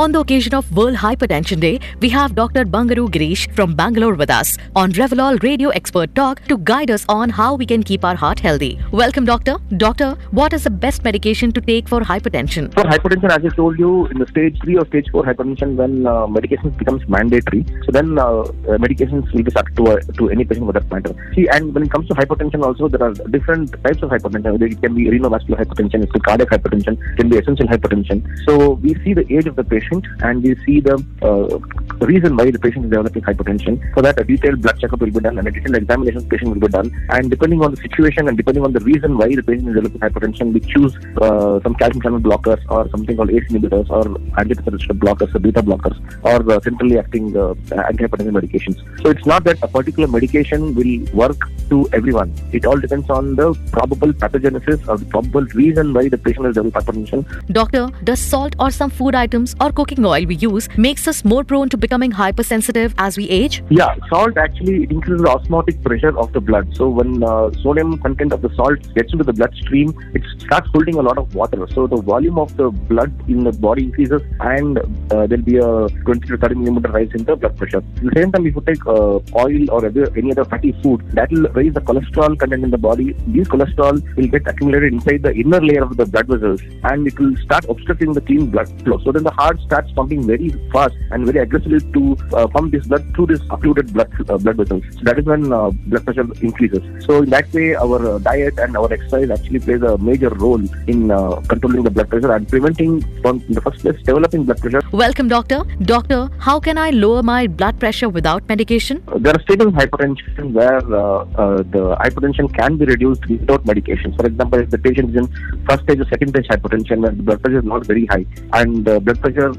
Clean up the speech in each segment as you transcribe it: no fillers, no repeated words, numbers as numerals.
On the occasion of World Hypertension Day, we have Dr. Bangaru Girish from Bangalore with us on Revolol Radio Expert Talk to guide us on how we can keep our heart healthy. Welcome, Doctor. Doctor, what is the best medication to take for hypertension? For hypertension, as I told you, in the stage 3 or stage 4 hypertension, when medications becomes mandatory, so then medications will be started to any patient for that matter. See, and when it comes to hypertension also, there are different types of hypertension. It can be renovascular hypertension, it's cardiac hypertension, it can be essential hypertension. So we see the age of the patient and we see the reason why the patient is developing hypertension. For that, a detailed blood checkup will be done and a detailed examination of the patient will be done. And depending on the situation and depending on the reason why the patient is developing hypertension, we choose some calcium channel blockers or something called ACE inhibitors or angiotensin receptor blockers or beta blockers or centrally acting antihypertensive medications. So it's not that a particular medication will work to everyone. It all depends on the probable pathogenesis or the probable reason why the patient has developed hypertension. Doctor, does salt or some food items or cooking oil we use makes us more prone to becoming hypersensitive as we age? Yeah, salt actually it increases the osmotic pressure of the blood. So when sodium content of the salt gets into the bloodstream, it starts holding a lot of water. So the volume of the blood in the body increases and there'll be a 20 to 30 millimeter rise in the blood pressure. At the same time, if you take oil or any other fatty food, that will raise the cholesterol content in the body. These cholesterol will get accumulated inside the inner layer of the blood vessels and it will start obstructing the clean blood flow. So then the heart starts pumping very fast and very aggressively to pump this blood through this occluded blood vessels. So that is when blood pressure increases. So in that way, our diet and our exercise actually plays a major role in controlling the blood pressure and preventing from in the first place developing blood pressure. Welcome, Doctor. Doctor, how can I lower my blood pressure without medication? There are stages of hypertension where the hypertension can be reduced without medication. For example, if the patient is in first stage or second stage hypertension where the blood pressure is not very high and blood pressure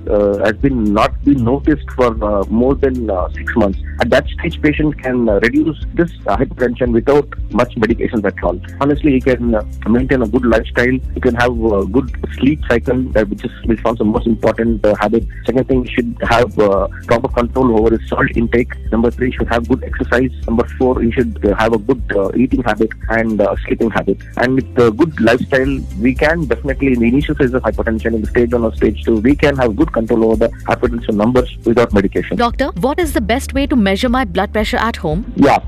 has not been noticed for more than 6 months, at that stage patient can reduce this hypertension without much medications at all. Honestly, he can maintain a good lifestyle. He can have a good sleep cycle, which is one of the most important habit. Second thing, he should have proper control over his salt intake. Number 3, he should have good exercise. Number 4, he should have a good eating habit and sleeping habit. And with a good lifestyle, we can definitely, in the initial phase of hypertension, in the stage 1 or stage 2, we can have good control over the hypertension numbers without medication. Doctor, what is the best way to measure my blood pressure at home? Yeah,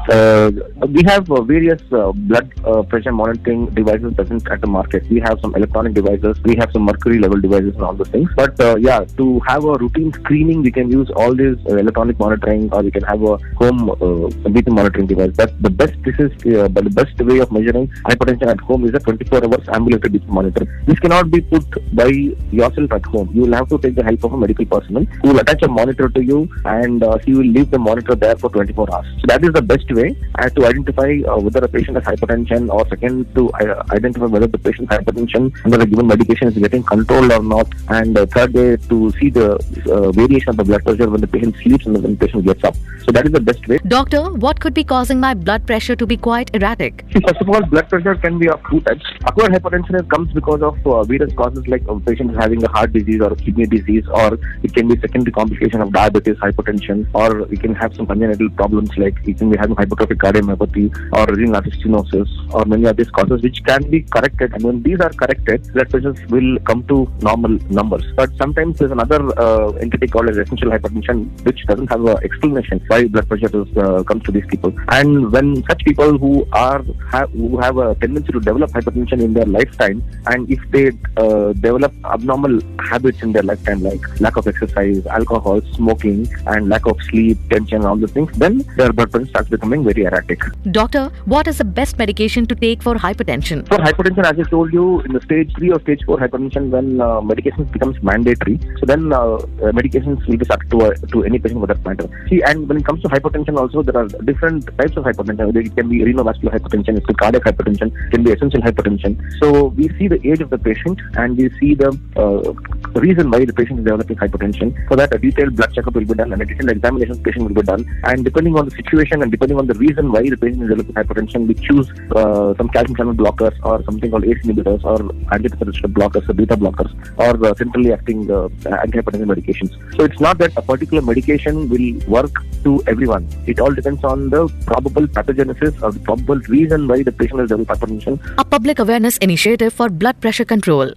we have various blood pressure monitoring devices present at the market. We have some electronic devices, we have some mercury level devices and all those things. But to have a routine screening, we can use all these electronic monitoring, or we can have a home BP monitoring device. That's the best. But the best way of measuring hypertension at home is a 24 hours ambulatory BP monitor. This cannot be put by yourself at home. You will have to take the help of a medical personnel who will attach a monitor to you and he will leave the monitor there for 24 hours. So that is the best way to identify whether a patient has hypertension, or second, to identify whether the patient's hypertension under a given medication is getting controlled or not, and third way to see the variation of the blood pressure when the patient sleeps and when the patient gets up. So that is the best way. Doctor, what could be causing my blood pressure to be quite erratic? See, first of all, blood pressure can be of two types. Acquired hypertension comes because of various causes, like a patient is having a heart disease or a kidney disease, or it can be secondary complication of diabetes, hypertension, or we can have some congenital problems like we can be having hypertrophic cardiomyopathy or renal stenosis, or many of these causes which can be corrected. And when these are corrected, blood pressures will come to normal numbers. But sometimes there's another entity called as essential hypertension, which doesn't have an explanation why blood pressure comes to these people. And when such people who have a tendency to develop hypertension in their lifetime, and if they develop abnormal habits in their lifetime like lack of exercise, alcohol, smoking, and lack of sleep, tension, all those things, then their blood pressure starts becoming very erratic. Doctor, what is the best medication to take for hypertension? For hypertension, as I told you, in the stage 3 or stage 4 hypertension, when medications becomes mandatory, so then medications will be started to any patient for that matter. See, and when it comes to hypertension also, there are different types of hypertension. It can be renovascular hypertension, it's cardiac hypertension, it can be essential hypertension. So we see the age of the patient and we see the reason why the patient is developing hypertension. For that, a detailed blood checkup will be done and a detailed examination of the patient will be done. And depending on the situation and depending on the reason why the patient is developing hypertension, we choose some calcium channel blockers or something called ACE inhibitors or angiotensin receptor blockers or beta blockers or centrally acting antihypertensive medications. So it's not that a particular medication will work to everyone. It all depends on the probable pathogenesis or the probable reason why the patient has developed hypertension. A public awareness initiative for blood pressure control.